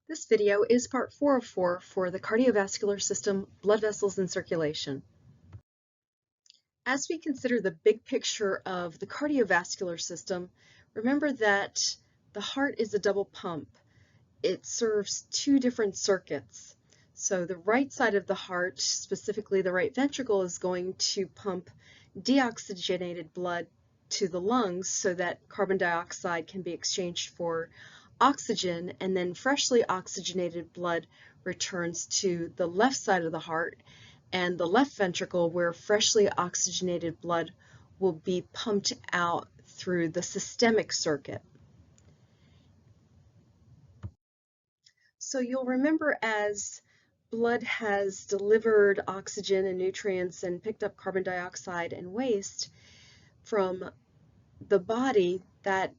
This video is part 4 of 4 for the cardiovascular system, blood vessels, and circulation. As we consider the big picture of the cardiovascular system, remember that the heart is a double pump. It serves two different circuits. So the right side of the heart, specifically the right ventricle, is going to pump deoxygenated blood to the lungs so that carbon dioxide can be exchanged for oxygen, and then freshly oxygenated blood returns to the left side of the heart and the left ventricle, where freshly oxygenated blood will be pumped out through the systemic circuit. So you'll remember, as blood has delivered oxygen and nutrients and picked up carbon dioxide and waste from the body, that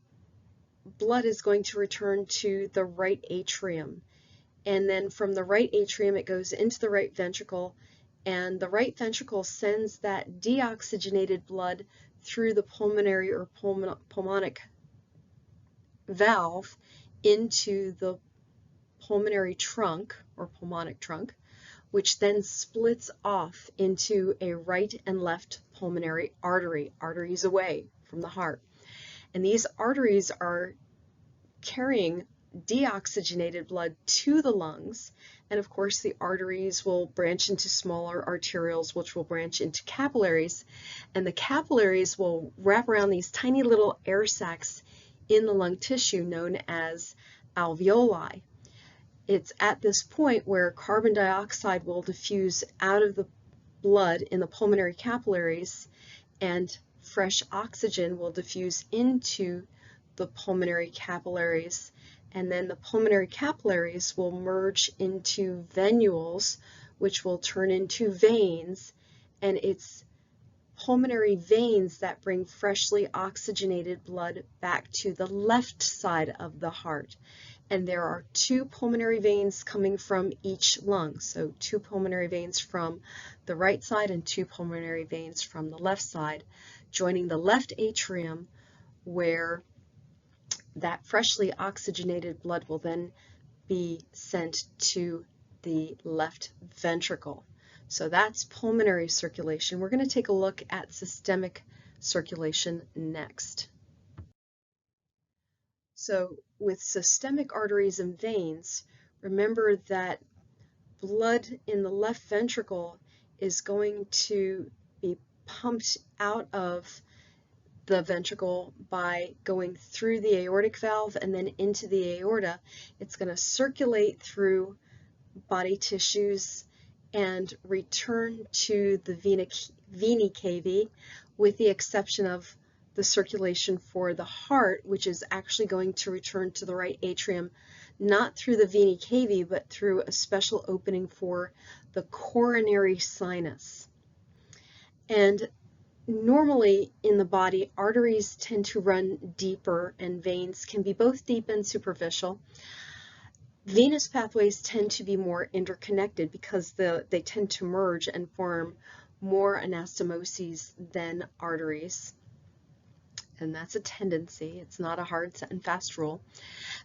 blood is going to return to the right atrium. And then from the right atrium, it goes into the right ventricle, and the right ventricle sends that deoxygenated blood through the pulmonary or pulmonic valve into the pulmonary trunk or pulmonic trunk, which then splits off into a right and left pulmonary artery, arteries away from the heart. And these arteries are carrying deoxygenated blood to the lungs, and of course the arteries will branch into smaller arterioles, which will branch into capillaries, and the capillaries will wrap around these tiny little air sacs in the lung tissue known as alveoli. It's at this point where carbon dioxide will diffuse out of the blood in the pulmonary capillaries, and fresh oxygen will diffuse into the pulmonary capillaries, and then the pulmonary capillaries will merge into venules, which will turn into veins, and it's pulmonary veins that bring freshly oxygenated blood back to the left side of the heart. And there are two pulmonary veins coming from each lung, so two pulmonary veins from the right side and two pulmonary veins from the left side, joining the left atrium, where that freshly oxygenated blood will then be sent to the left ventricle. So that's pulmonary circulation. We're going to take a look at systemic circulation next. So with systemic arteries and veins, remember that blood in the left ventricle is going to be pumped out of the ventricle by going through the aortic valve and then into the aorta. It's going to circulate through body tissues and return to the vena cava, with the exception of the circulation for the heart, which is actually going to return to the right atrium, not through the vena cava, but through a special opening for the coronary sinus. And normally in the body, arteries tend to run deeper and veins can be both deep and superficial. Venous pathways tend to be more interconnected because they tend to merge and form more anastomoses than arteries. And that's a tendency. It's not a hard and fast rule.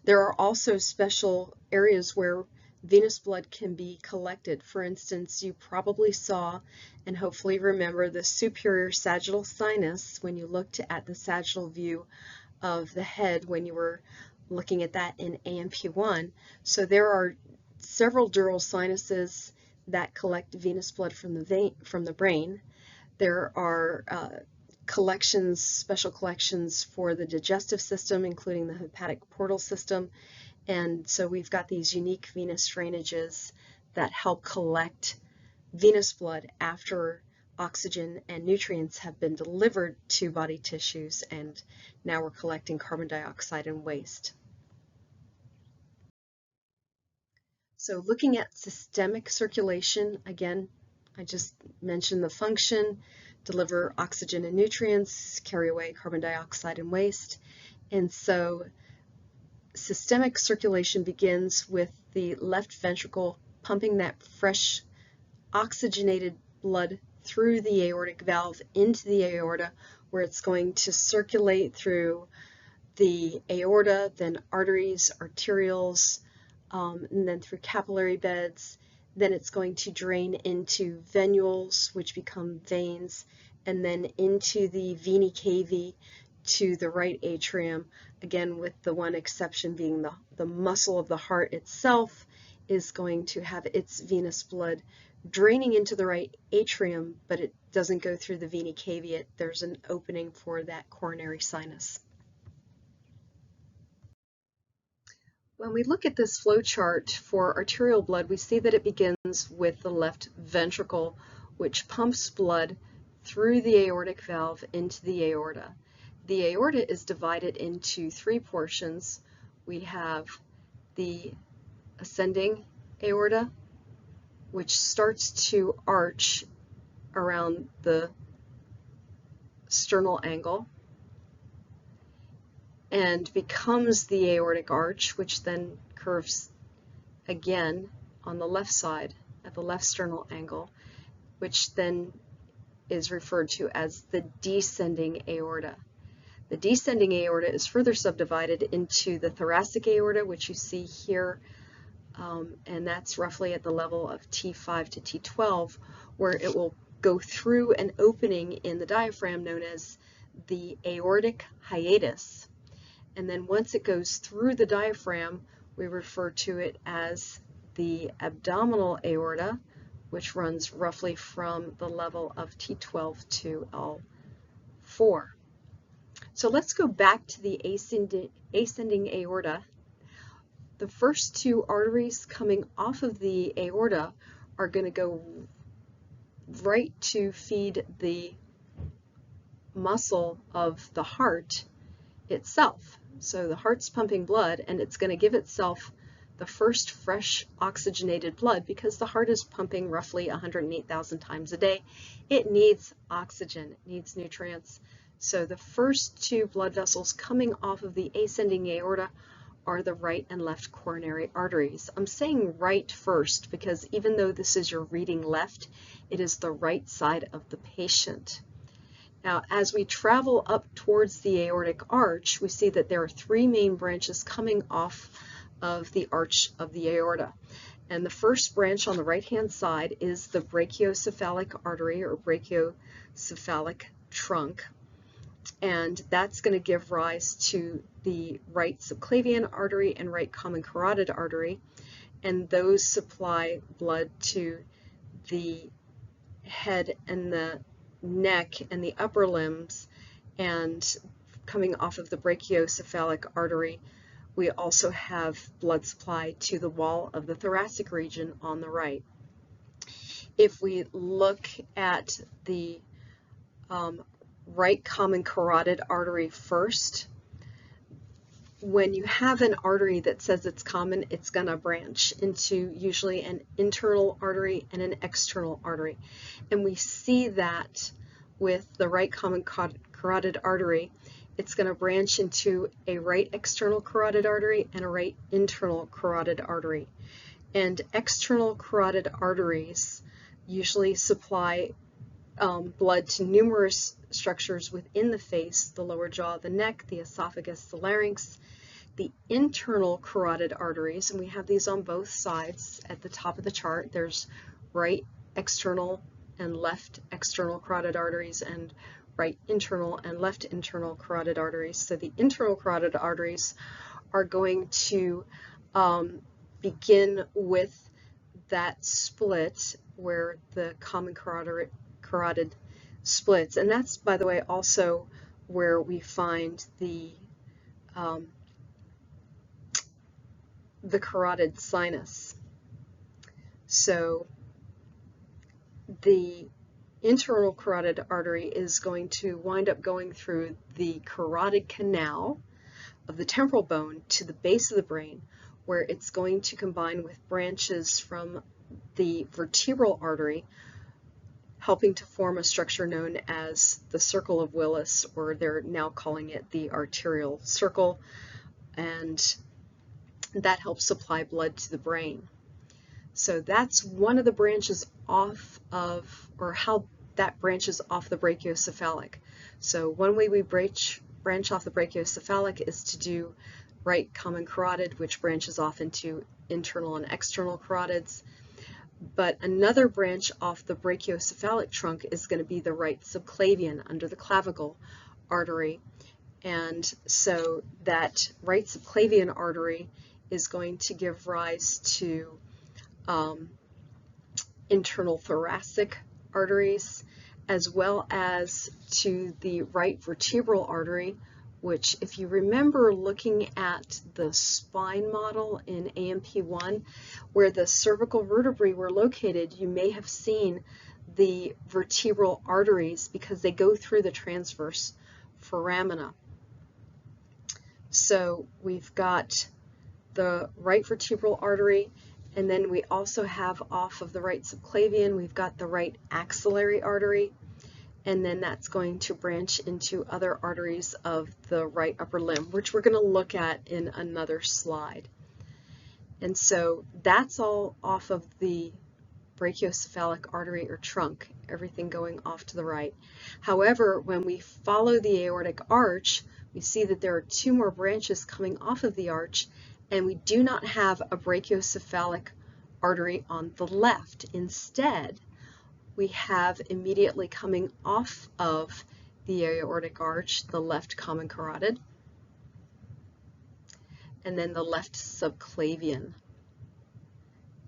There are also special areas where venous blood can be collected. For instance, you probably saw and hopefully remember the superior sagittal sinus when you looked at the sagittal view of the head when you were looking at that in AMP1. So there are several dural sinuses that collect venous blood from the brain. There are special collections for the digestive system, including the hepatic portal system. And so we've got these unique venous drainages that help collect venous blood after oxygen and nutrients have been delivered to body tissues, and now we're collecting carbon dioxide and waste. So looking at systemic circulation, again, I just mentioned the function: deliver oxygen and nutrients, carry away carbon dioxide and waste. And so systemic circulation begins with the left ventricle pumping that fresh oxygenated blood through the aortic valve into the aorta, where it's going to circulate through the aorta, then arteries, arterioles, and then through capillary beds. Then it's going to drain into venules, which become veins, and then into the vena cava to the right atrium, again with the one exception being the muscle of the heart itself is going to have its venous blood draining into the right atrium, but it doesn't go through the vena cava. There's an opening for that coronary sinus. When we look at this flow chart for arterial blood, we see that it begins with the left ventricle, which pumps blood through the aortic valve into the aorta. The aorta is divided into three portions. We have the ascending aorta, which starts to arch around the sternal angle and becomes the aortic arch, which then curves again on the left side at the left sternal angle, which then is referred to as the descending aorta. The descending aorta is further subdivided into the thoracic aorta, which you see here, and that's roughly at the level of T5 to T12, where it will go through an opening in the diaphragm known as the aortic hiatus. And then once it goes through the diaphragm, we refer to it as the abdominal aorta, which runs roughly from the level of T12 to L4. So let's go back to the ascending aorta. The first two arteries coming off of the aorta are going to go right to feed the muscle of the heart itself. So the heart's pumping blood, and it's going to give itself the first fresh oxygenated blood because the heart is pumping roughly 108,000 times a day. It needs oxygen, it needs nutrients. So the first two blood vessels coming off of the ascending aorta are the right and left coronary arteries. I'm saying right first because even though this is your reading left, it is the right side of the patient. Now, as we travel up towards the aortic arch, we see that there are three main branches coming off of the arch of the aorta. And the first branch on the right-hand side is the brachiocephalic artery or brachiocephalic trunk. And that's going to give rise to the right subclavian artery and right common carotid artery. And those supply blood to the head and the neck and the upper limbs. And coming off of the brachiocephalic artery, we also have blood supply to the wall of the thoracic region on the right. If we look at the right common carotid artery first, when you have an artery that says it's common, it's going to branch into usually an internal artery and an external artery. And we see that with the right common carotid artery, it's going to branch into a right external carotid artery and a right internal carotid artery. And external carotid arteries usually supply blood to numerous structures within the face, the lower jaw, the neck, the esophagus, the larynx. The internal carotid arteries, and we have these on both sides at the top of the chart. There's right external and left external carotid arteries and right internal and left internal carotid arteries. So the internal carotid arteries are going to begin with that split where the common carotid splits, and that's, by the way, also where we find the carotid sinus. So the internal carotid artery is going to wind up going through the carotid canal of the temporal bone to the base of the brain, where it's going to combine with branches from the vertebral artery, helping to form a structure known as the circle of Willis, or they're now calling it the arterial circle, and that helps supply blood to the brain. So that's one of the branches off of, or how that branches off the brachiocephalic. So one way we branch off the brachiocephalic is to do right common carotid, which branches off into internal and external carotids. But another branch off the brachiocephalic trunk is going to be the right subclavian under the clavicle artery. And so that right subclavian artery is going to give rise to internal thoracic arteries, as well as to the right vertebral artery, which, if you remember looking at the spine model in AMP1, where the cervical vertebrae were located, you may have seen the vertebral arteries because they go through the transverse foramina. So we've got the right vertebral artery, and then we also have off of the right subclavian, we've got the right axillary artery, and then that's going to branch into other arteries of the right upper limb, which we're going to look at in another slide. And so that's all off of the brachiocephalic artery or trunk, everything going off to the right. However, when we follow the aortic arch, we see that there are two more branches coming off of the arch, and we do not have a brachiocephalic artery on the left. Instead, we have immediately coming off of the aortic arch the left common carotid, and then the left subclavian.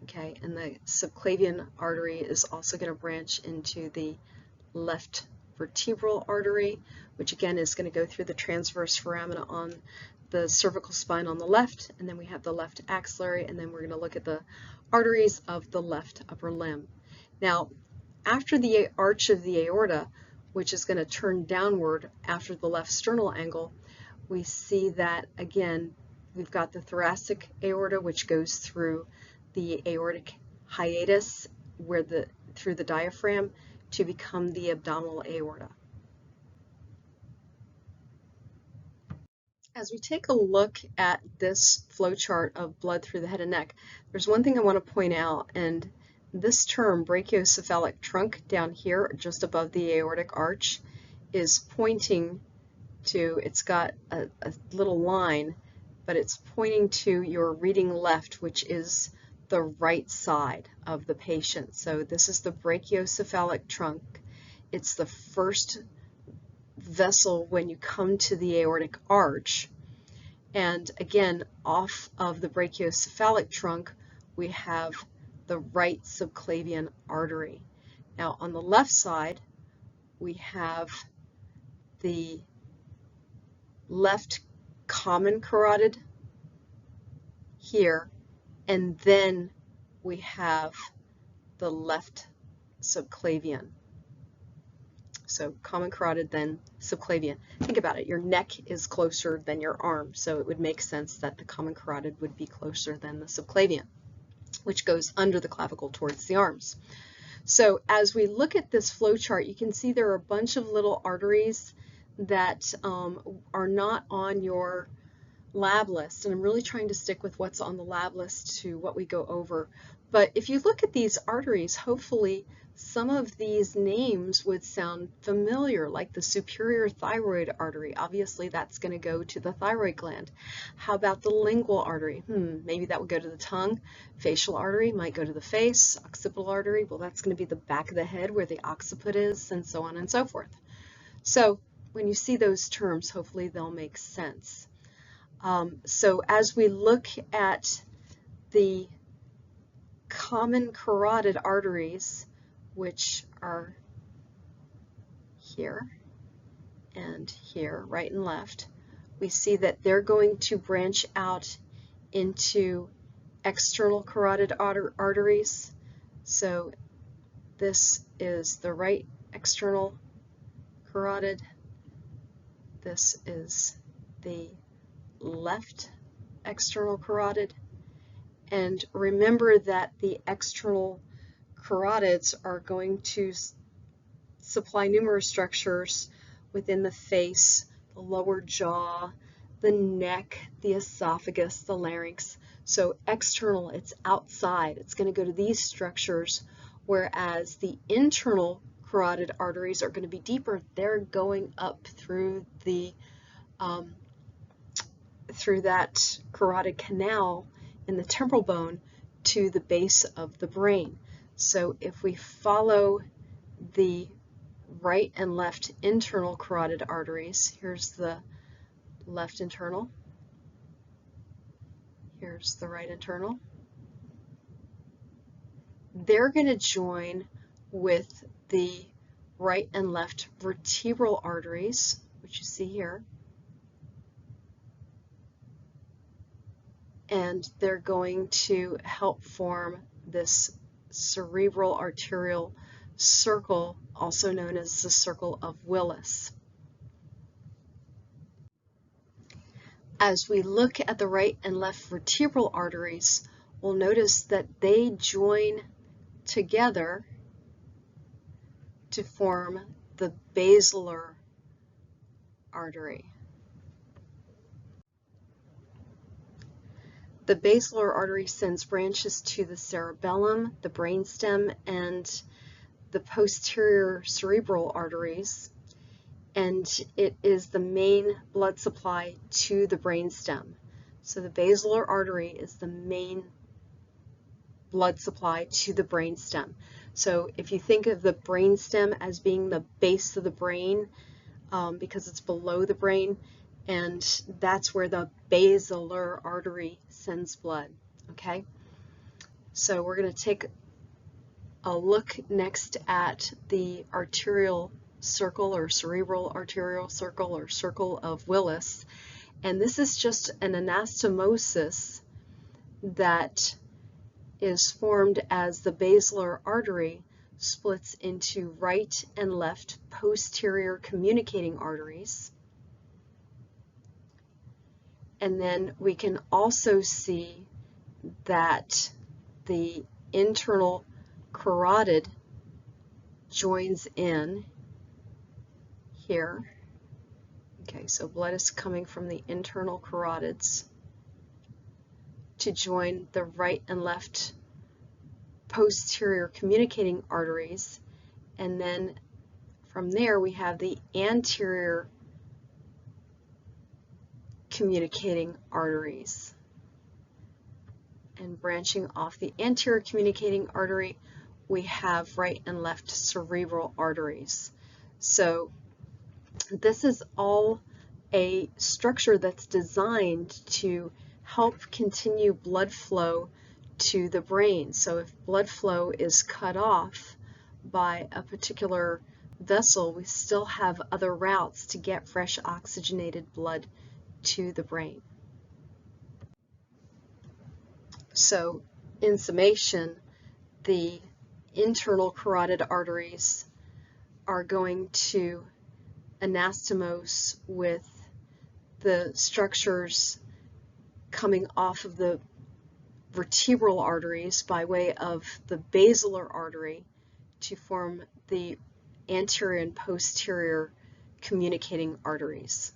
Okay, and the subclavian artery is also going to branch into the left vertebral artery, which again is going to go through the transverse foramina on the cervical spine on the left, and then we have the left axillary, and then we're going to look at the arteries of the left upper limb. Now, after the arch of the aorta, which is going to turn downward after the left sternal angle, we see that again we've got the thoracic aorta, which goes through the aortic hiatus through the diaphragm to become the abdominal aorta. As we take a look at this flow chart of blood through the head and neck, there's one thing I want to point out, and this term brachiocephalic trunk down here just above the aortic arch is pointing to, it's got a little line, but it's pointing to your reading left, which is the right side of the patient. So this is the brachiocephalic trunk. It's the first vessel when you come to the aortic arch. And again, off of the brachiocephalic trunk, we have the right subclavian artery. Now on the left side, we have the left common carotid here, and then we have the left subclavian. So common carotid, then subclavian. Think about it, your neck is closer than your arm, so it would make sense that the common carotid would be closer than the subclavian, which goes under the clavicle towards the arms. So as we look at this flow chart, you can see there are a bunch of little arteries that are not on your lab list, and I'm really trying to stick with what's on the lab list to what we go over. But if you look at these arteries, hopefully some of these names would sound familiar, like the superior thyroid artery. Obviously that's going to go to the thyroid gland. How about the lingual artery? Maybe that would go to the tongue. Facial artery might go to the face. Occipital artery, well, that's going to be the back of the head where the occiput is, and so on and so forth. So when you see those terms, hopefully they'll make sense. So as we look at the common carotid arteries, which are here and here, right and left, we see that they're going to branch out into external carotid arteries. So this is the right external carotid. This is the left external carotid. And remember that the external carotids are going to supply numerous structures within the face, the lower jaw, the neck, the esophagus, the larynx. So external, it's outside. It's going to go to these structures, whereas the internal carotid arteries are going to be deeper. They're going up through the through that carotid canal in the temporal bone to the base of the brain. So if we follow the right and left internal carotid arteries, here's the left internal, here's the right internal, they're going to join with the right and left vertebral arteries, which you see here, and they're going to help form this cerebral arterial circle, also known as the circle of Willis. As we look at the right and left vertebral arteries, we'll notice that they join together to form the basilar artery. The basilar artery sends branches to the cerebellum, the brainstem, and the posterior cerebral arteries, and it is the main blood supply to the brainstem. So the basilar artery is the main blood supply to the brainstem. So if you think of the brainstem as being the base of the brain, because it's below the brain, and that's where the basilar artery sends blood, okay? So we're going to take a look next at the arterial circle or cerebral arterial circle or circle of Willis, and this is just an anastomosis that is formed as the basilar artery splits into right and left posterior communicating arteries. And then we can also see that the internal carotid joins in here. Okay, so blood is coming from the internal carotids to join the right and left posterior communicating arteries, and then from there we have the anterior communicating arteries, and branching off the anterior communicating artery we have right and left cerebral arteries. So this is all a structure that's designed to help continue blood flow to the brain. So if blood flow is cut off by a particular vessel, we still have other routes to get fresh oxygenated blood to the brain. So in summation, the internal carotid arteries are going to anastomose with the structures coming off of the vertebral arteries by way of the basilar artery to form the anterior and posterior communicating arteries.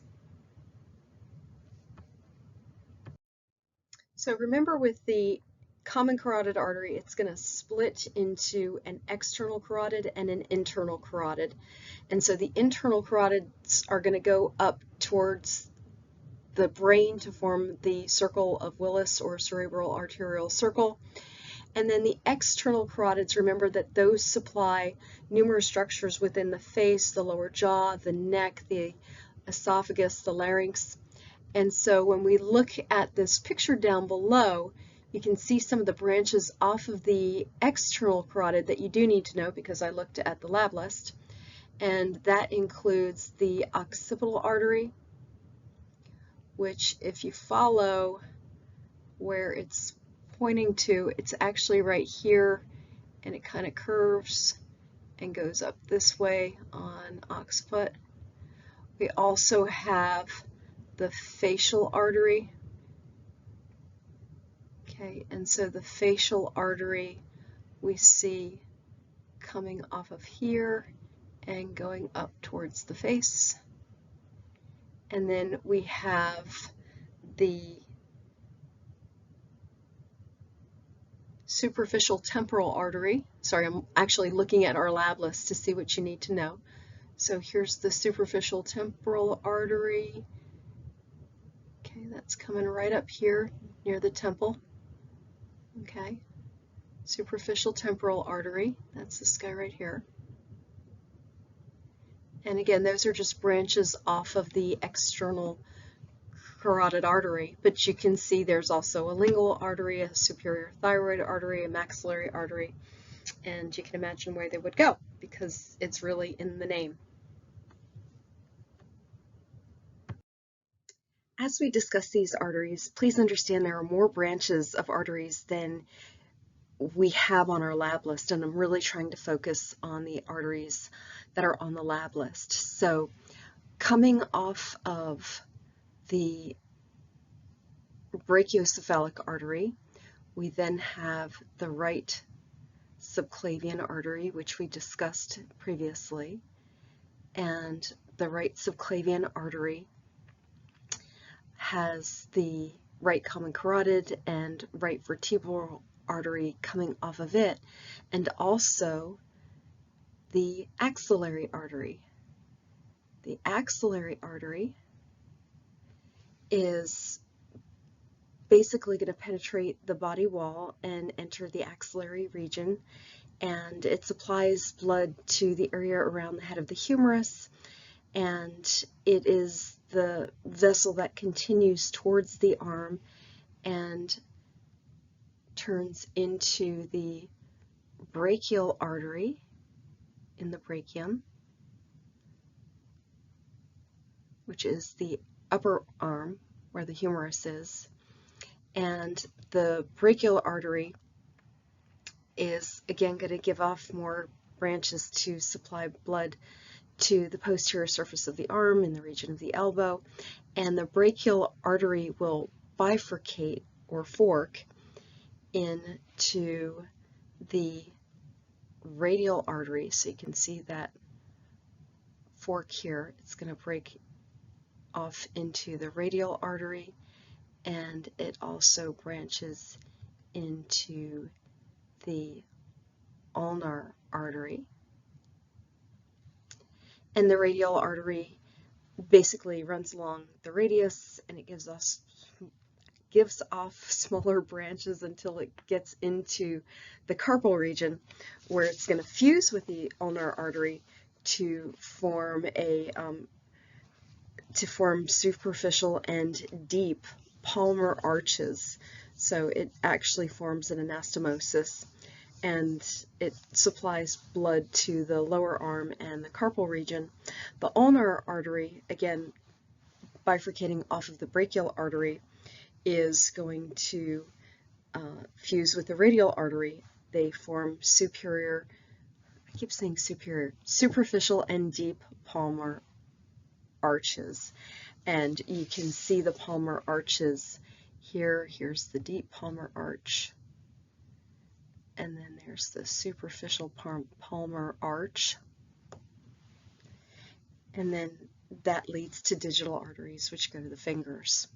So remember, with the common carotid artery, it's going to split into an external carotid and an internal carotid. And so the internal carotids are going to go up towards the brain to form the circle of Willis or cerebral arterial circle. And then the external carotids, remember that those supply numerous structures within the face, the lower jaw, the neck, the esophagus, the larynx. And so when we look at this picture down below, you can see some of the branches off of the external carotid that you do need to know because I looked at the lab list. And that includes the occipital artery, which if you follow where it's pointing to, it's actually right here, and it kind of curves and goes up this way on occiput. We also have the facial artery. Okay, and so the facial artery we see coming off of here and going up towards the face. And then we have the superficial temporal artery. Sorry, I'm actually looking at our lab list to see what you need to know. So here's the superficial temporal artery. Okay, that It's coming right up here near the temple. Okay, superficial temporal artery, that's this guy right here. And again, those are just branches off of the external carotid artery, but you can see there's also a lingual artery, a superior thyroid artery, a maxillary artery, and you can imagine where they would go because it's really in the name. As we discuss these arteries, please understand there are more branches of arteries than we have on our lab list, and I'm really trying to focus on the arteries that are on the lab list. So coming off of the brachiocephalic artery, we then have the right subclavian artery, which we discussed previously, and the right subclavian artery has the right common carotid and right vertebral artery coming off of it, and also the axillary artery. The axillary artery is basically going to penetrate the body wall and enter the axillary region, and it supplies blood to the area around the head of the humerus, and it is the vessel that continues towards the arm and turns into the brachial artery in the brachium, which is the upper arm where the humerus is. And the brachial artery is again going to give off more branches to supply blood to the posterior surface of the arm in the region of the elbow, and the brachial artery will bifurcate or fork into the radial artery. So you can see that fork here. It's going to break off into the radial artery, and it also branches into the ulnar artery. And the radial artery basically runs along the radius, and it gives off smaller branches until it gets into the carpal region, where it's going to fuse with the ulnar artery to form superficial and deep palmar arches. So it actually forms an anastomosis, and it supplies blood to the lower arm and the carpal region. The ulnar artery, again bifurcating off of the brachial artery, is going to fuse with the radial artery. They form superior, I keep saying superior, superficial and deep palmar arches. And you can see the palmar arches here. Here's the deep palmar arch, and then there's the superficial palmar arch, and then that leads to digital arteries, which go to the fingers.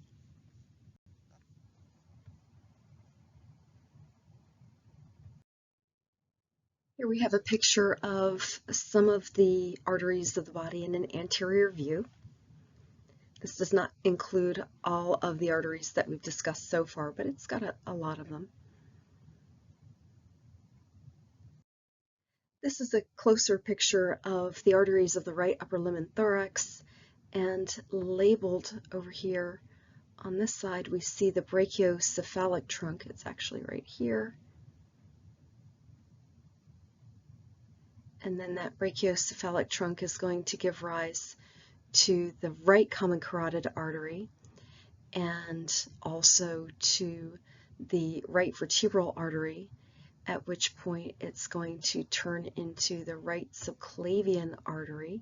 Here we have a picture of some of the arteries of the body in an anterior view. This does not include all of the arteries that we've discussed so far, but it's got a lot of them. This is a closer picture of the arteries of the right upper limb and thorax, and labeled over here on this side we see the brachiocephalic trunk. It's actually right here. And then that brachiocephalic trunk is going to give rise to the right common carotid artery, and also to the right vertebral artery, at which point it's going to turn into the right subclavian artery.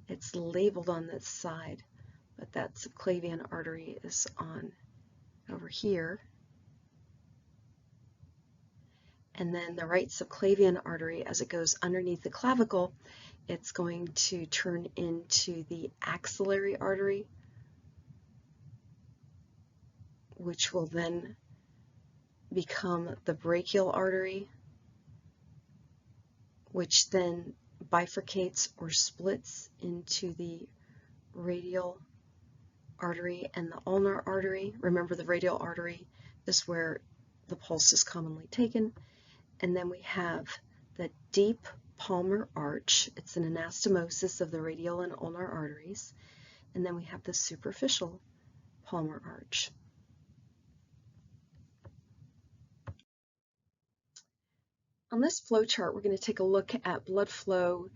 It's labeled on this side, but that subclavian artery is on over here. And then the right subclavian artery, as it goes underneath the clavicle, it's going to turn into the axillary artery, which will then become the brachial artery, which then bifurcates or splits into the radial artery and the ulnar artery. Remember, the radial artery is where the pulse is commonly taken. And then we have the deep palmar arch. It's an anastomosis of the radial and ulnar arteries. And then we have the superficial palmar arch. On this flow chart, we're going to take a look at blood flow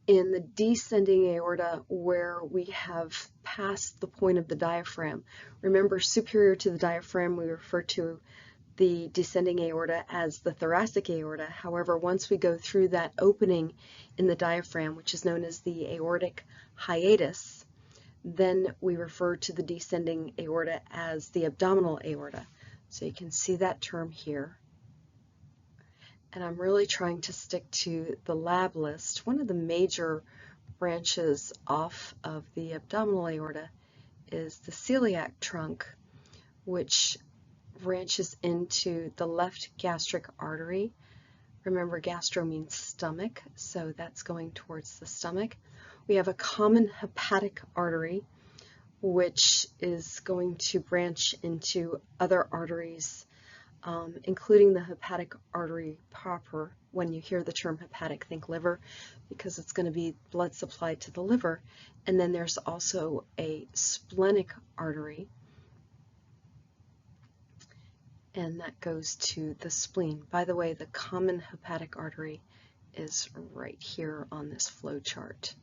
in the descending aorta where we have passed the point of the diaphragm. Remember, superior to the diaphragm, we refer to the descending aorta as the thoracic aorta. However, once we go through that opening in the diaphragm, which is known as the aortic hiatus, then we refer to the descending aorta as the abdominal aorta. So you can see that term here. And I'm really trying to stick to the lab list. One of the major branches off of the abdominal aorta is the celiac trunk, which branches into the left gastric artery. Remember, gastro means stomach, so that's going towards the stomach. We have a common hepatic artery, which is going to branch into other arteries, including the hepatic artery proper. When you hear the term hepatic, think liver, because it's going to be blood supplied to the liver. And then there's also a splenic artery, and that goes to the spleen. By the way, the common hepatic artery is right here on this flow chart.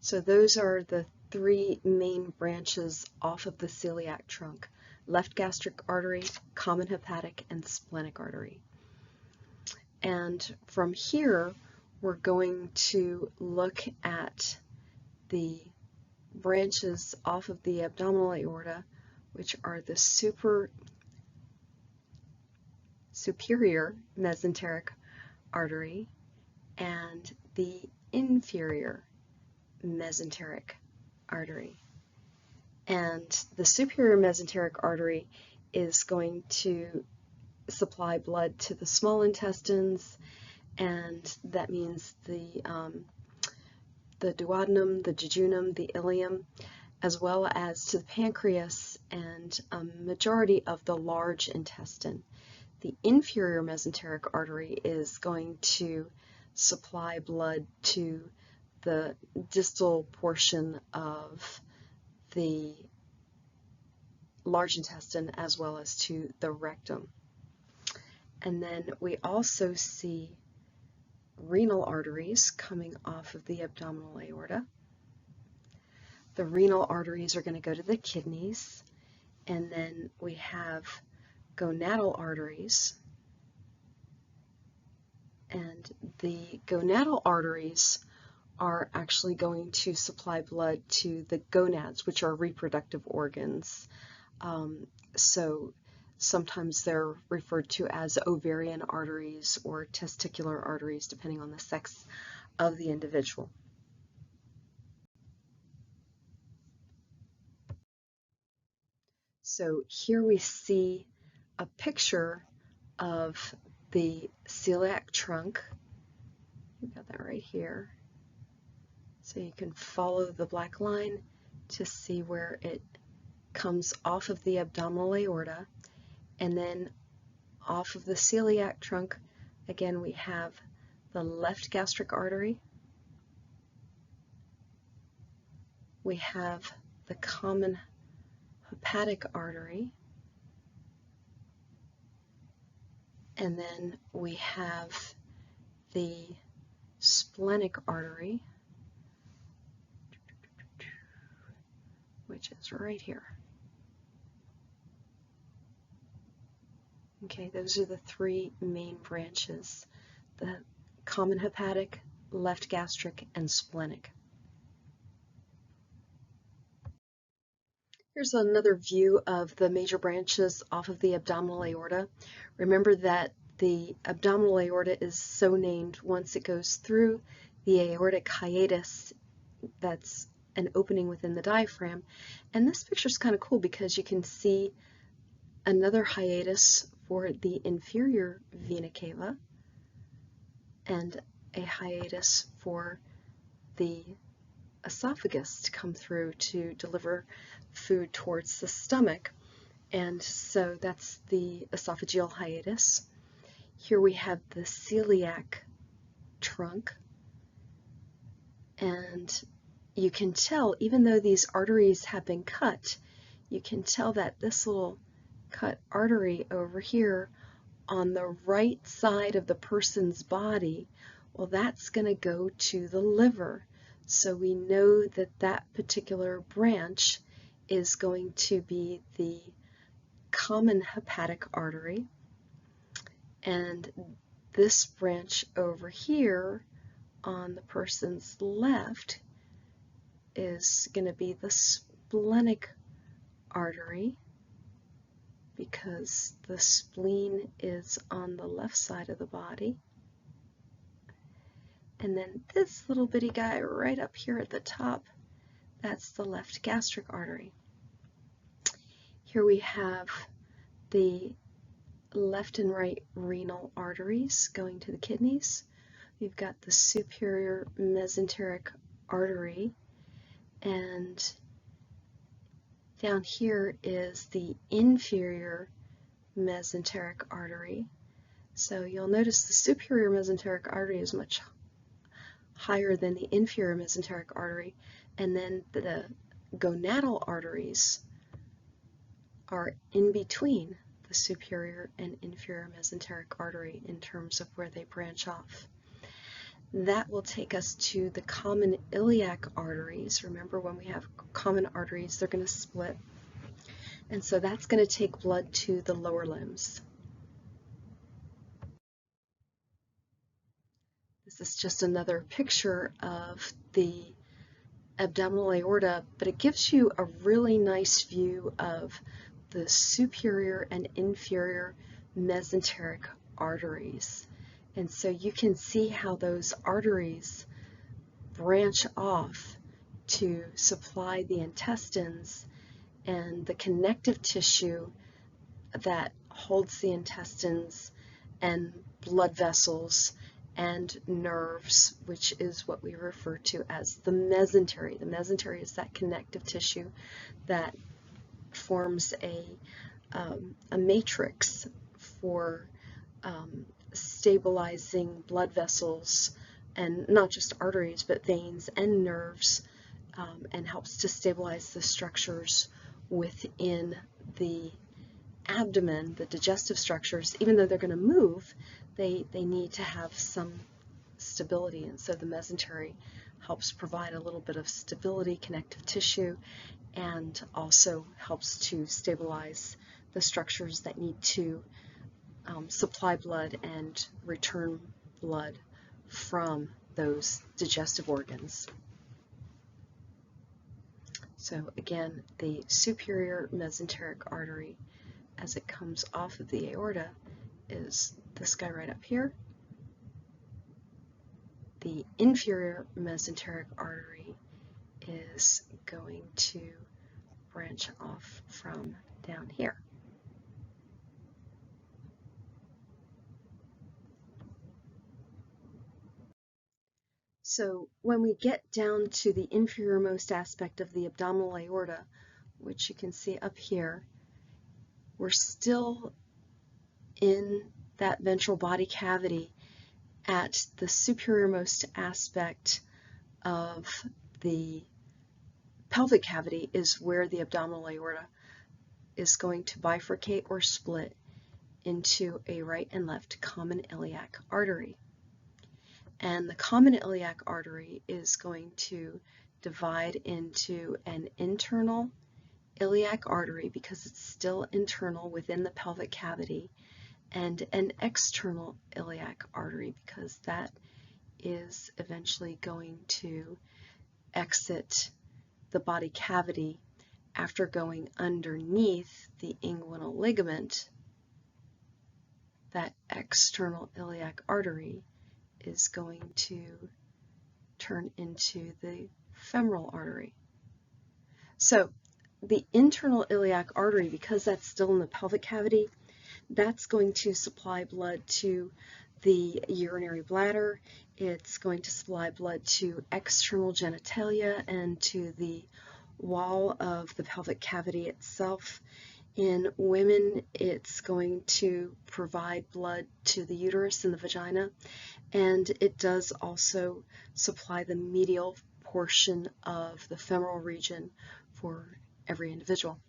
So those are the three main branches off of the celiac trunk: left gastric artery, common hepatic, and splenic artery. And from here, we're going to look at the branches off of the abdominal aorta, which are the superior mesenteric artery and the inferior mesenteric artery. And the superior mesenteric artery is going to supply blood to the small intestines, and that means the duodenum, the jejunum, the ileum, as well as to the pancreas and a majority of the large intestine. The inferior mesenteric artery is going to supply blood to the distal portion of the large intestine as well as to the rectum. And then we also see renal arteries coming off of the abdominal aorta. The renal arteries are going to go to the kidneys, and then we have gonadal arteries, and the gonadal arteries are actually going to supply blood to the gonads, which are reproductive organs. So sometimes they're referred to as ovarian arteries or testicular arteries, depending on the sex of the individual. So here we see a picture of the celiac trunk. We've got that right here. So you can follow the black line to see where it comes off of the abdominal aorta, and then off of the celiac trunk, again, we have the left gastric artery. We have the common hepatic artery, and then we have the splenic artery, which is right here. Okay, those are the three main branches: the common hepatic, left gastric, and splenic. Here's another view of the major branches off of the abdominal aorta. Remember that the abdominal aorta is so named once it goes through the aortic hiatus. That's an opening within the diaphragm. And this picture is kind of cool because you can see another hiatus for the inferior vena cava and a hiatus for the esophagus to come through to deliver food towards the stomach. And so that's the esophageal hiatus. Here we have the celiac trunk. And you can tell, even though these arteries have been cut, you can tell that this little cut artery over here on the right side of the person's body, well, that's going to go to the liver. So we know that that particular branch is going to be the common hepatic artery. And this branch over here on the person's left is going to be the splenic artery, because the spleen is on the left side of the body. And then this little bitty guy right up here at the top, that's the left gastric artery. Here we have the left and right renal arteries going to the kidneys. We've got the superior mesenteric artery, and down here is the inferior mesenteric artery. So you'll notice the superior mesenteric artery is much higher than the inferior mesenteric artery, and then the gonadal arteries are in between the superior and inferior mesenteric artery in terms of where they branch off. That will take us to the common iliac arteries. Remember, when we have common arteries, they're going to split. And so that's going to take blood to the lower limbs. This is just another picture of the abdominal aorta, but it gives you a really nice view of the superior and inferior mesenteric arteries. And so you can see how those arteries branch off to supply the intestines and the connective tissue that holds the intestines and blood vessels and nerves, which is what we refer to as the mesentery. The mesentery is that connective tissue that forms a matrix for stabilizing blood vessels, and not just arteries, but veins and nerves, and helps to stabilize the structures within the abdomen, the digestive structures. Even though they're going to move, they need to have some stability, and so the mesentery helps provide a little bit of stability, connective tissue, and also helps to stabilize the structures that need to supply blood and return blood from those digestive organs. So again, the superior mesenteric artery, as it comes off of the aorta, is this guy right up here. The inferior mesenteric artery is going to branch off from down here. So when we get down to the inferiormost aspect of the abdominal aorta, which you can see up here, we're still in that ventral body cavity at the superiormost aspect of the pelvic cavity, is where the abdominal aorta is going to bifurcate or split into a right and left common iliac artery. And the common iliac artery is going to divide into an internal iliac artery, because it's still internal within the pelvic cavity, and an external iliac artery, because that is eventually going to exit the body cavity after going underneath the inguinal ligament. That external iliac artery is going to turn into the femoral artery. So the internal iliac artery, because that's still in the pelvic cavity, that's going to supply blood to the urinary bladder. It's going to supply blood to external genitalia and to the wall of the pelvic cavity itself. In women, it's going to provide blood to the uterus and the vagina, and it does also supply the medial portion of the femoral region for every individual.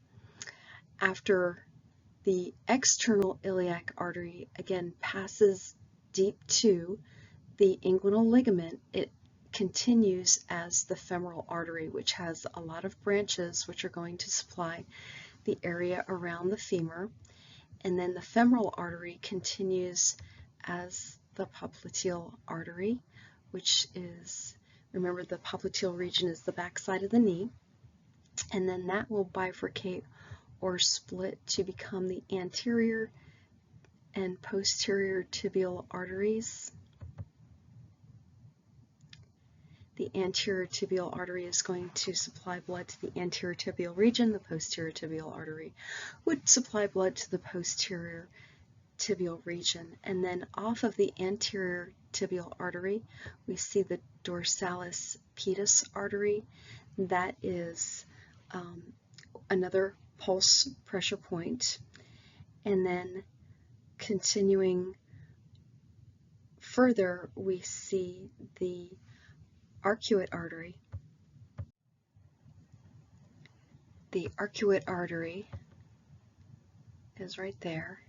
After the external iliac artery, again, passes deep to the inguinal ligament, it continues as the femoral artery, which has a lot of branches which are going to supply the area around the femur. And then the femoral artery continues as the popliteal artery, which is, remember, the popliteal region is the backside of the knee, and then that will bifurcate or split to become the anterior and posterior tibial arteries. The anterior tibial artery is going to supply blood to the anterior tibial region. The posterior tibial artery would supply blood to the posterior tibial region. And then off of the anterior tibial artery, we see the dorsalis pedis artery. That is another pulse pressure point. And then continuing further, we see the arcuate artery. The arcuate artery is right there,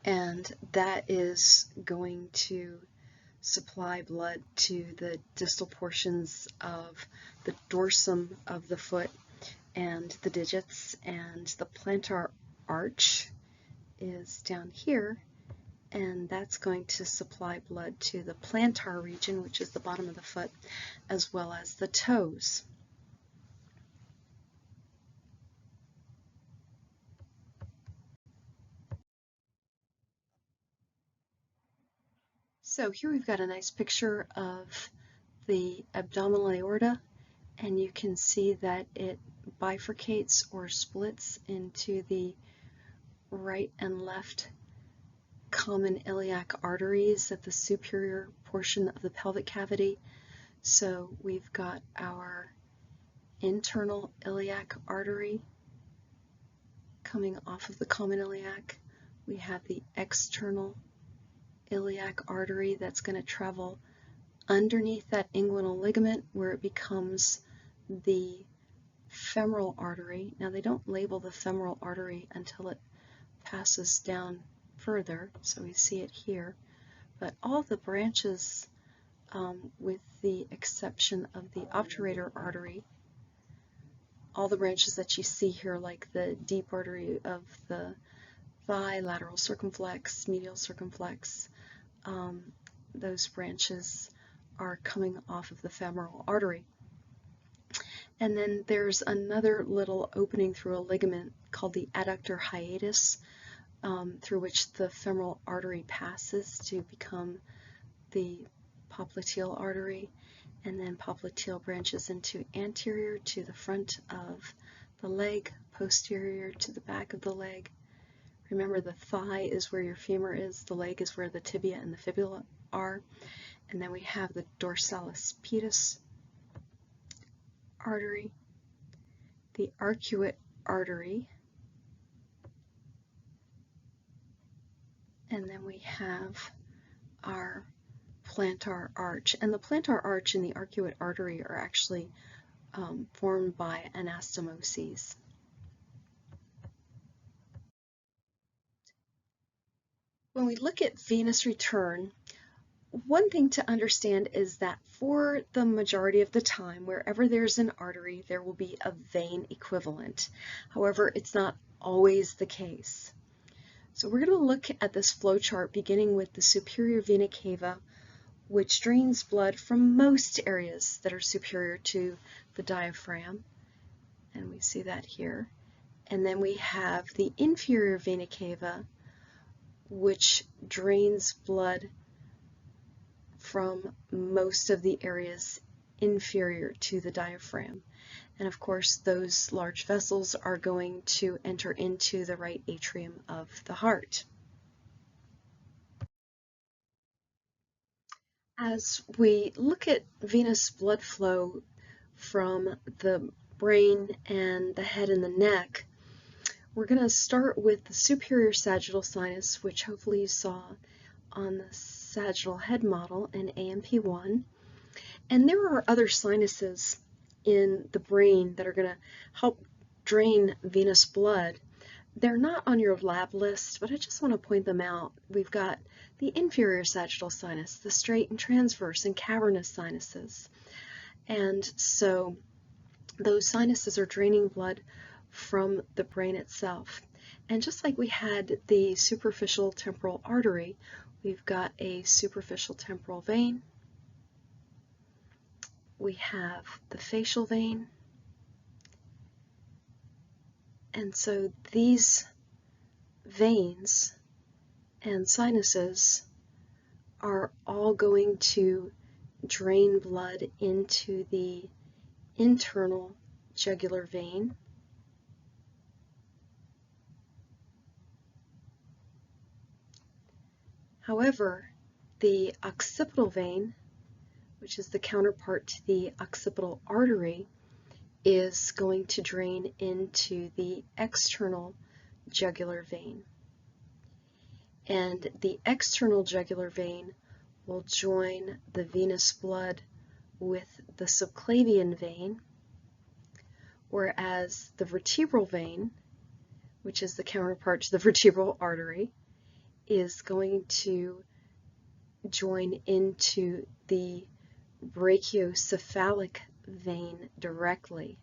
and that is going to supply blood to the distal portions of the dorsum of the foot and the digits, and the plantar arch is down here, and that's going to supply blood to the plantar region, which is the bottom of the foot, as well as the toes. So here we've got a nice picture of the abdominal aorta, and you can see that it bifurcates or splits into the right and left common iliac arteries at the superior portion of the pelvic cavity. So we've got our internal iliac artery coming off of the common iliac. We have the external iliac artery that's going to travel underneath that inguinal ligament where it becomes the femoral artery. Now they don't label the femoral artery until it passes down further, so we see it here, but all the branches, with the exception of the obturator artery, all the branches that you see here, like the deep artery of the thigh, lateral circumflex, medial circumflex, those branches are coming off of the femoral artery. And then there's another little opening through a ligament called the adductor hiatus, through which the femoral artery passes to become the popliteal artery, and then popliteal branches into anterior to the front of the leg, posterior to the back of the leg. Remember, the thigh is where your femur is, the leg is where the tibia and the fibula are, and then we have the dorsalis pedis artery, the arcuate artery, and then we have our plantar arch. And the plantar arch and the arcuate artery are actually formed by anastomoses. When we look at venous return, one thing to understand is that for the majority of the time, wherever there's an artery, there will be a vein equivalent. However, it's not always the case. So we're going to look at this flow chart beginning with the superior vena cava, which drains blood from most areas that are superior to the diaphragm, and we see that here. And then we have the inferior vena cava, which drains blood from most of the areas inferior to the diaphragm. And of course, those large vessels are going to enter into the right atrium of the heart. As we look at venous blood flow from the brain and the head and the neck, we're going to start with the superior sagittal sinus, which hopefully you saw on the sagittal head model in AMP1. And there are other sinuses in the brain that are going to help drain venous blood. They're not on your lab list, but I just want to point them out. We've got the inferior sagittal sinus, the straight and transverse and cavernous sinuses. And so those sinuses are draining blood from the brain itself. And just like we had the superficial temporal artery, we've got a superficial temporal vein. We have the facial vein. And so these veins and sinuses are all going to drain blood into the internal jugular vein. However, the occipital vein, which is the counterpart to the occipital artery, is going to drain into the external jugular vein. And the external jugular vein will join the venous blood with the subclavian vein, whereas the vertebral vein, which is the counterpart to the vertebral artery, is going to join into the brachiocephalic vein directly.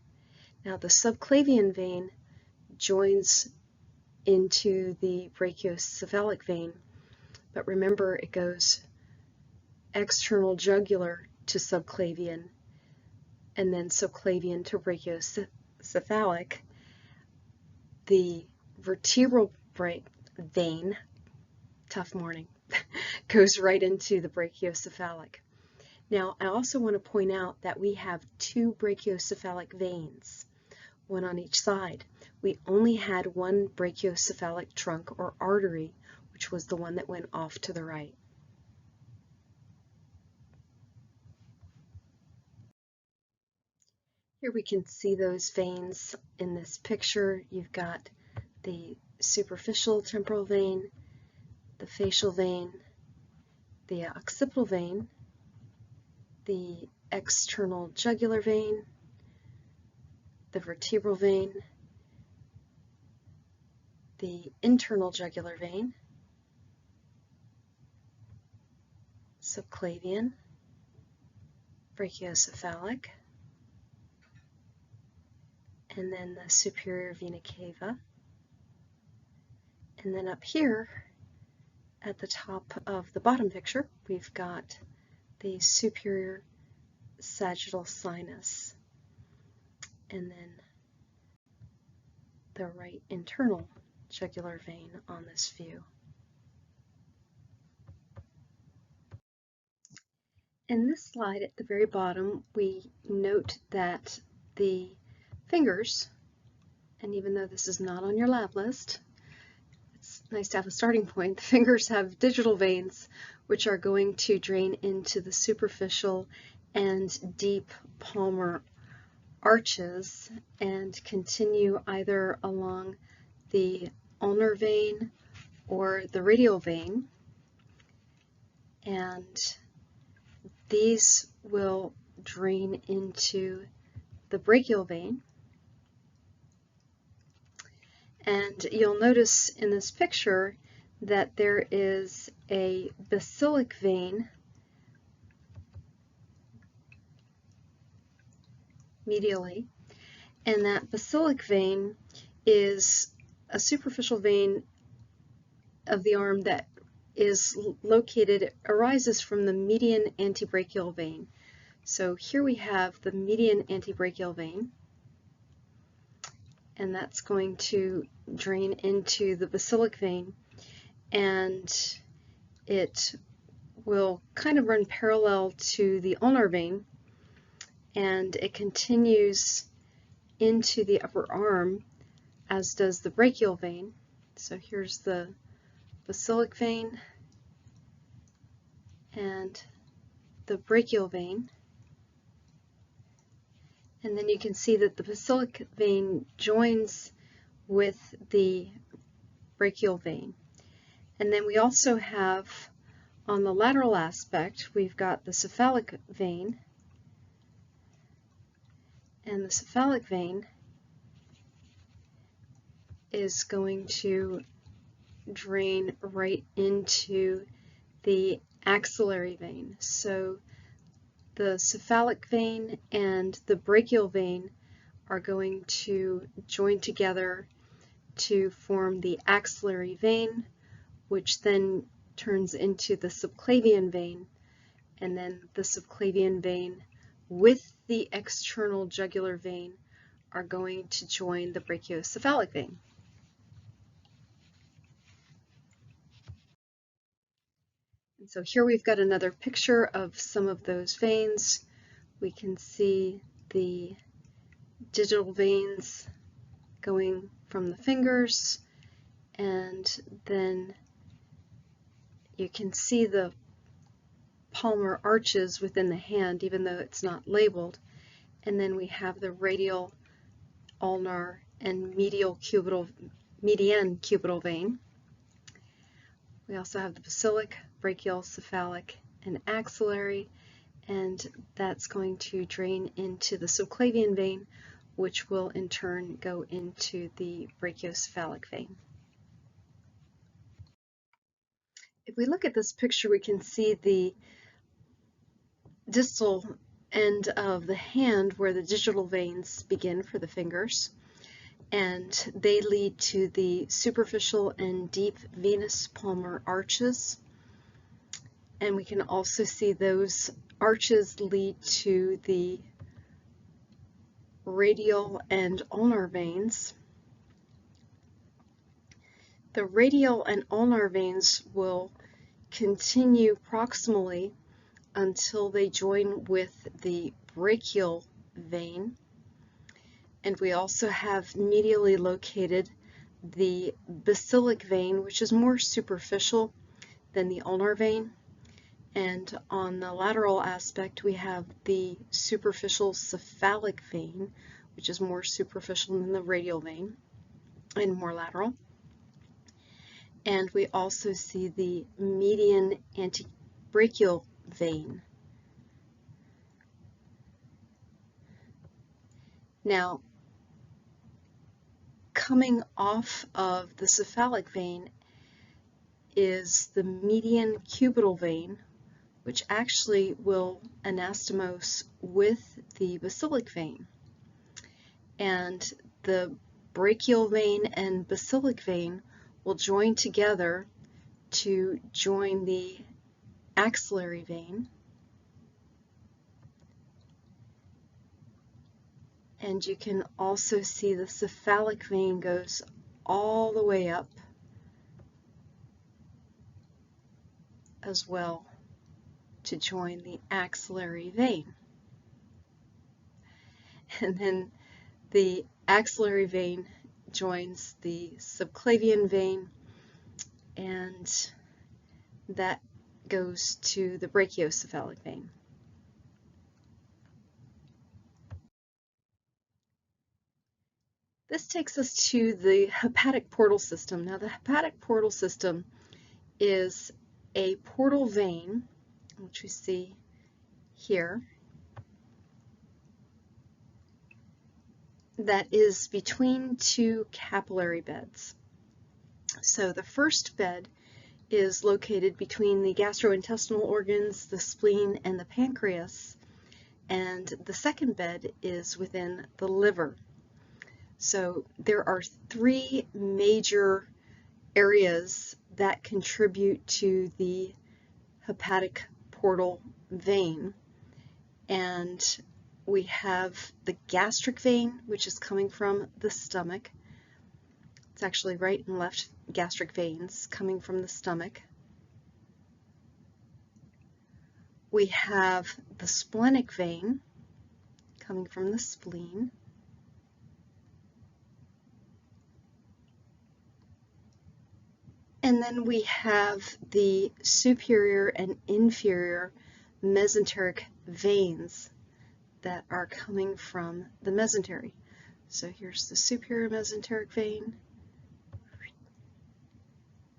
Now the subclavian vein joins into the brachiocephalic vein, but remember it goes external jugular to subclavian and then subclavian to brachiocephalic. The vertebral vein, tough morning, goes right into the brachiocephalic. Now, I also want to point out that we have two brachiocephalic veins, one on each side. We only had one brachiocephalic trunk or artery, which was the one that went off to the right. Here we can see those veins in this picture. You've got the superficial temporal vein, the facial vein, the occipital vein, the external jugular vein, the vertebral vein, the internal jugular vein, subclavian, brachiocephalic, and then the superior vena cava. And then up here at the top of the bottom picture, we've got the superior sagittal sinus, and then the right internal jugular vein on this view. In this slide at the very bottom, we note that the fingers, and even though this is not on your lab list, it's nice to have a starting point, the fingers have digital veins which are going to drain into the superficial and deep palmar arches and continue either along the ulnar vein or the radial vein, and these will drain into the brachial vein. And you'll notice in this picture that there is a basilic vein medially, and that basilic vein is a superficial vein of the arm that is located, arises from the median antebrachial vein. So here we have the median antebrachial vein, and that's going to drain into the basilic vein, and it will kind of run parallel to the ulnar vein, and it continues into the upper arm, as does the brachial vein. So here's the basilic vein and the brachial vein, and then you can see that the basilic vein joins with the brachial vein. And then we also have, on the lateral aspect, we've got the cephalic vein, and the cephalic vein is going to drain right into the axillary vein. So the cephalic vein and the brachial vein are going to join together to form the axillary vein, which then turns into the subclavian vein, and then the subclavian vein with the external jugular vein are going to join the brachiocephalic vein. And so here we've got another picture of some of those veins. We can see the digital veins going from the fingers, and then you can see the palmar arches within the hand, even though it's not labeled. And then we have the radial, ulnar, and median cubital vein. We also have the basilic, brachial, cephalic, and axillary, and that's going to drain into the subclavian vein, which will in turn go into the brachiocephalic vein. If we look at this picture, we can see the distal end of the hand where the digital veins begin for the fingers, and they lead to the superficial and deep venous palmar arches. And we can also see those arches lead to the radial and ulnar veins. The radial and ulnar veins will continue proximally until they join with the brachial vein. And we also have medially located the basilic vein, which is more superficial than the ulnar vein. And on the lateral aspect, we have the superficial cephalic vein, which is more superficial than the radial vein and more lateral. And we also see the median antebrachial vein. Now, coming off of the cephalic vein is the median cubital vein, which actually will anastomose with the basilic vein. And the brachial vein and basilic vein will join together to join the axillary vein. And you can also see the cephalic vein goes all the way up as well to join the axillary vein. And then the axillary vein joins the subclavian vein, and that goes to the brachiocephalic vein. This takes us to the hepatic portal system. Now, the hepatic portal system is a portal vein, which we see here, that is between two capillary beds. So the first bed is located between the gastrointestinal organs, the spleen, and the pancreas, and the second bed is within the liver. So there are three major areas that contribute to the hepatic portal vein, and we have the gastric vein, which is coming from the stomach. It's actually right and left gastric veins coming from the stomach. We have the splenic vein coming from the spleen. And then we have the superior and inferior mesenteric veins that are coming from the mesentery. So here's the superior mesenteric vein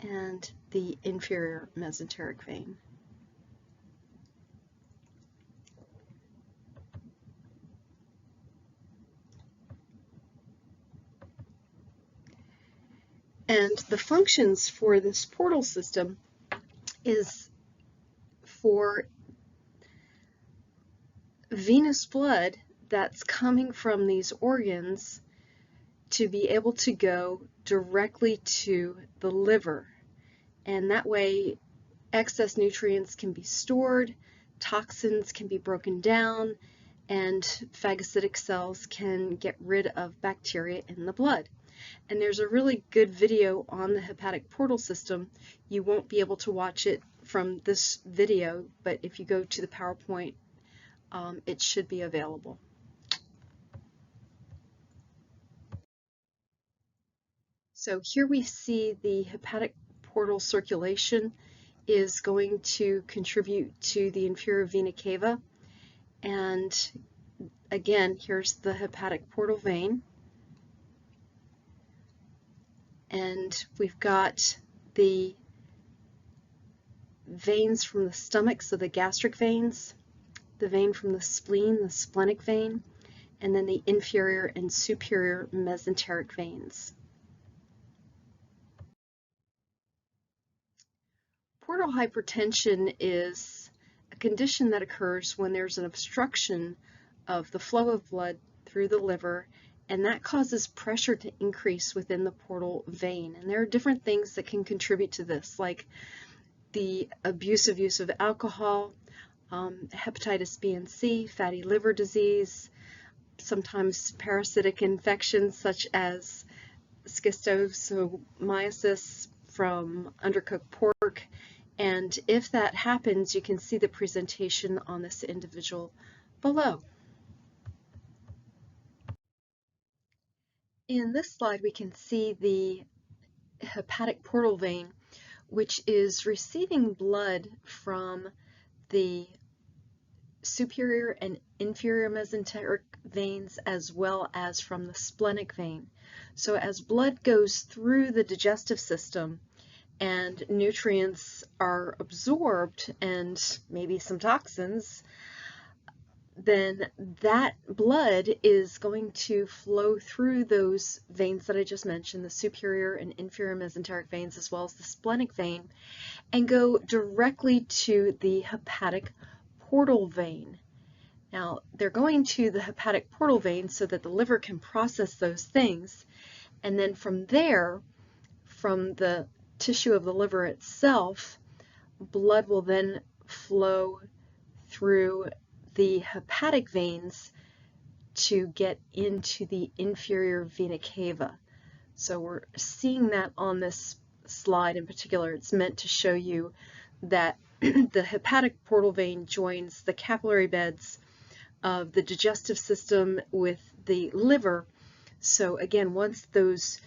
and the inferior mesenteric vein. And the functions for this portal system is for venous blood that's coming from these organs to be able to go directly to the liver. And that way excess nutrients can be stored, toxins can be broken down, and phagocytic cells can get rid of bacteria in the blood. And there's a really good video on the hepatic portal system. You won't be able to watch it from this video, but if you go to the PowerPoint, it should be available. So here we see the hepatic portal circulation is going to contribute to the inferior vena cava. And again, here's the hepatic portal vein. And we've got the veins from the stomach, so the gastric veins, the vein from the spleen, the splenic vein, and then the inferior and superior mesenteric veins. Portal hypertension is a condition that occurs when there's an obstruction of the flow of blood through the liver, and that causes pressure to increase within the portal vein. And there are different things that can contribute to this, like the abusive use of alcohol, hepatitis B and C, fatty liver disease, sometimes parasitic infections such as schistosomiasis from undercooked pork. And if that happens, you can see the presentation on this individual below. In this slide, we can see the hepatic portal vein, which is receiving blood from the superior and inferior mesenteric veins as well as from the splenic vein. So as blood goes through the digestive system and nutrients are absorbed and maybe some toxins, then that blood is going to flow through those veins that I just mentioned, the superior and inferior mesenteric veins as well as the splenic vein, and go directly to the hepatic portal vein. Now, they're going to the hepatic portal vein so that the liver can process those things, and then from there, from the tissue of the liver itself, blood will then flow through the hepatic veins to get into the inferior vena cava. So we're seeing that on this slide in particular. It's meant to show you that the hepatic portal vein joins the capillary beds of the digestive system with the liver. So again, once those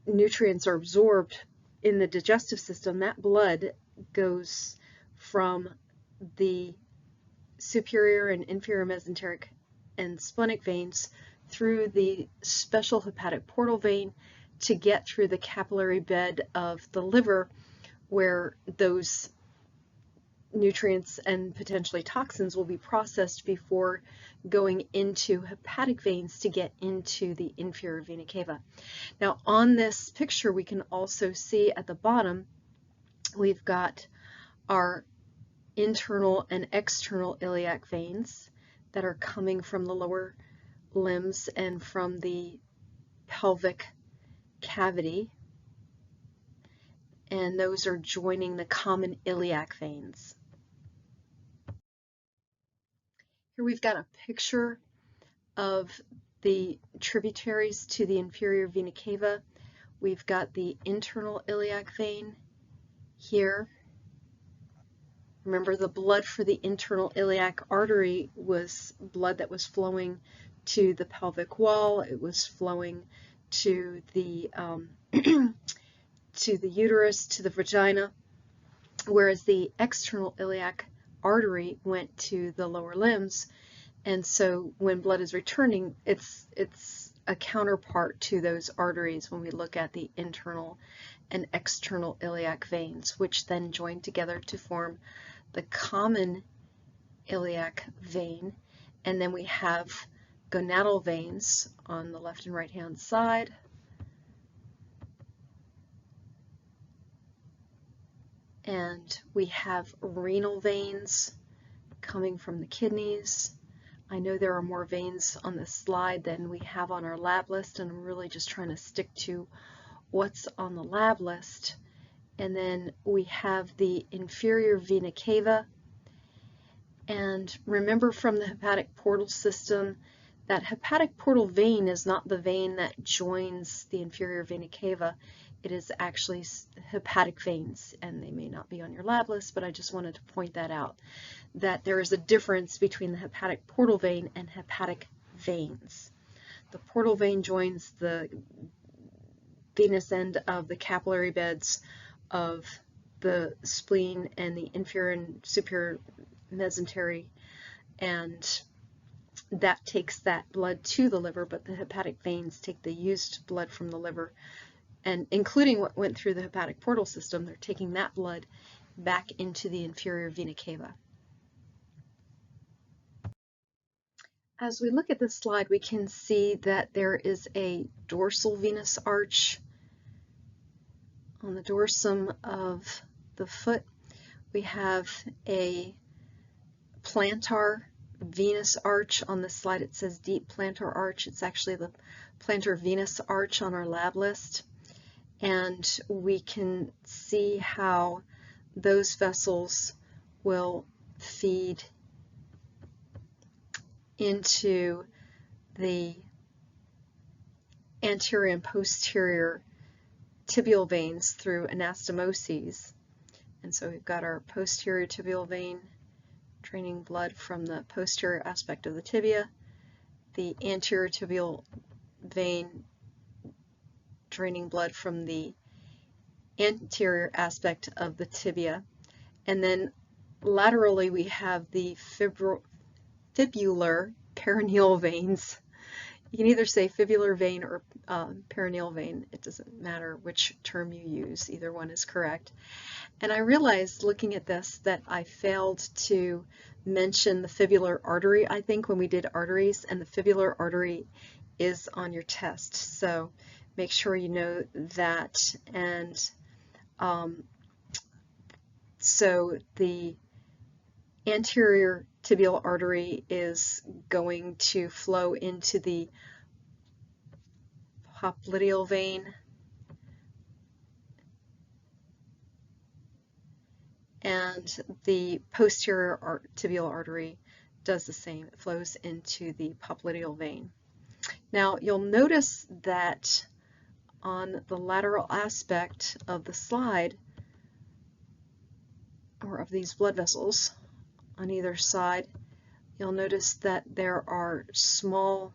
nutrients are absorbed in the digestive system, that blood goes from the superior and inferior mesenteric and splenic veins through the special hepatic portal vein to get through the capillary bed of the liver, where those nutrients and potentially toxins will be processed before going into hepatic veins to get into the inferior vena cava. Now on this picture we can also see at the bottom we've got our internal and external iliac veins that are coming from the lower limbs and from the pelvic cavity, and those are joining the common iliac veins. Here we've got a picture of the tributaries to the inferior vena cava. We've got the internal iliac vein here. Remember, the blood for the internal iliac artery was blood that was flowing to the pelvic wall. It was flowing to the to the uterus, to the vagina, whereas the external iliac artery went to the lower limbs, and so when blood is returning, it's a counterpart to those arteries when we look at the internal and external iliac veins, which then join together to form the common iliac vein. And then we have gonadal veins on the left and right hand side. And we have renal veins coming from the kidneys. I know there are more veins on this slide than we have on our lab list, and I'm really just trying to stick to what's on the lab list. And then we have the inferior vena cava. And remember from the hepatic portal system, that hepatic portal vein is not the vein that joins the inferior vena cava. It is actually hepatic veins, and they may not be on your lab list, but I just wanted to point that out, that there is a difference between the hepatic portal vein and hepatic veins. The portal vein joins the venous end of the capillary beds of the spleen and the inferior and superior mesentery, and that takes that blood to the liver, but the hepatic veins take the used blood from the liver, and including what went through the hepatic portal system, they're taking that blood back into the inferior vena cava. As we look at this slide, we can see that there is a dorsal venous arch on the dorsum of the foot. We have a plantar venous arch. On this slide it says deep plantar arch. It's actually the plantar venous arch on our lab list. And we can see how those vessels will feed into the anterior and posterior tibial veins through anastomoses. And so we've got our posterior tibial vein draining blood from the posterior aspect of the tibia, the anterior tibial vein draining blood from the anterior aspect of the tibia, and then laterally we have the fibular perineal veins. You can either say fibular vein or perineal vein. It doesn't matter which term you use. Either one is correct. And I realized looking at this that I failed to mention the fibular artery, I think, when we did arteries, and the fibular artery is on your test. So make sure you know that. And so the anterior tibial artery is going to flow into the popliteal vein, and the posterior tibial artery does the same. It flows into the popliteal vein. Now you'll notice that on the lateral aspect of the slide, or of these blood vessels on either side, you'll notice that there are small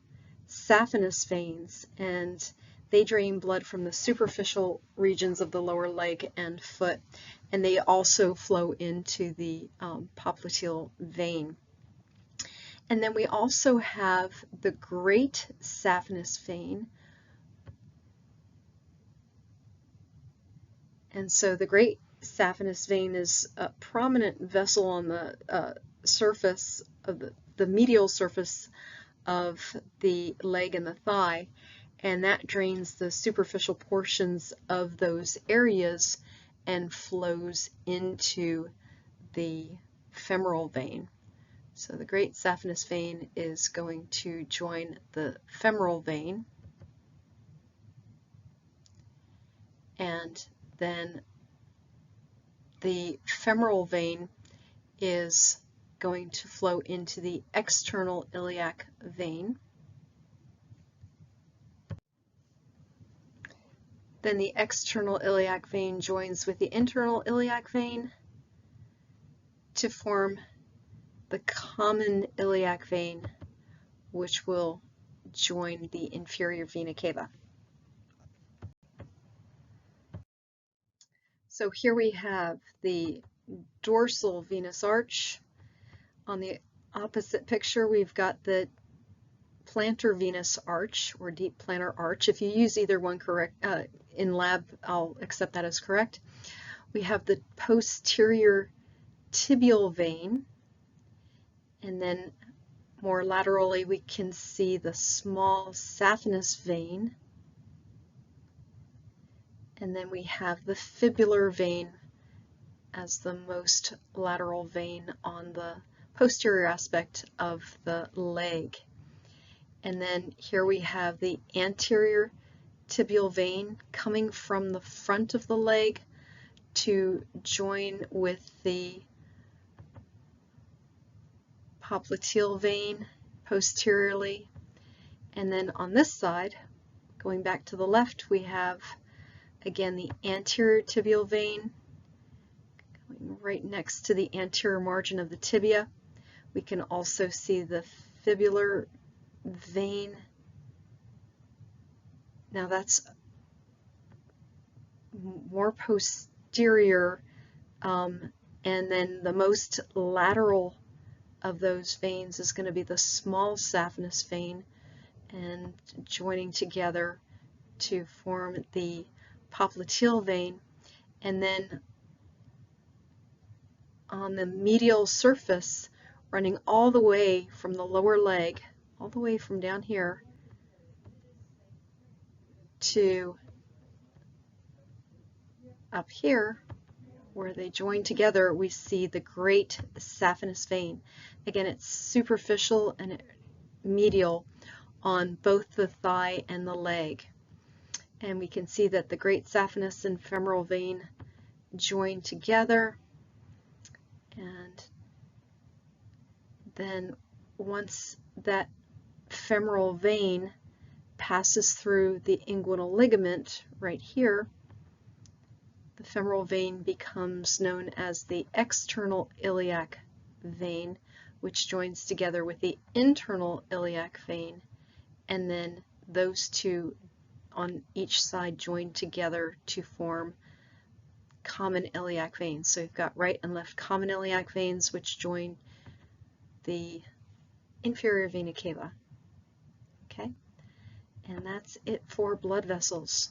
saphenous veins, and they drain blood from the superficial regions of the lower leg and foot, and they also flow into the popliteal vein. And then we also have the great saphenous vein. And so the great saphenous vein is a prominent vessel on the surface of the medial surface of the leg and the thigh, and that drains the superficial portions of those areas and flows into the femoral vein. So the great saphenous vein is going to join the femoral vein, and then the femoral vein is going to flow into the external iliac vein. Then the external iliac vein joins with the internal iliac vein to form the common iliac vein, which will join the inferior vena cava. So here we have the dorsal venous arch On the opposite picture, we've got the plantar venous arch or deep plantar arch. If you use either one correct in lab, I'll accept that as correct. We have the posterior tibial vein, and then more laterally we can see the small saphenous vein, and then we have the fibular vein as the most lateral vein on the posterior aspect of the leg. And then here we have the anterior tibial vein coming from the front of the leg to join with the popliteal vein posteriorly. And then on this side, going back to the left, we have again the anterior tibial vein going right next to the anterior margin of the tibia. We can also see the fibular vein. Now that's more posterior, and then the most lateral of those veins is going to be the small saphenous vein, and joining together to form the popliteal vein. And then on the medial surface, running all the way from the lower leg, all the way from down here to up here, where they join together, we see the great saphenous vein. Again, it's superficial and medial on both the thigh and the leg. And we can see that the great saphenous and femoral vein join together, and then once that femoral vein passes through the inguinal ligament right here, the femoral vein becomes known as the external iliac vein, which joins together with the internal iliac vein, and then those two on each side join together to form common iliac veins. So you've got right and left common iliac veins, which join the inferior vena cava. Okay, and that's it for blood vessels.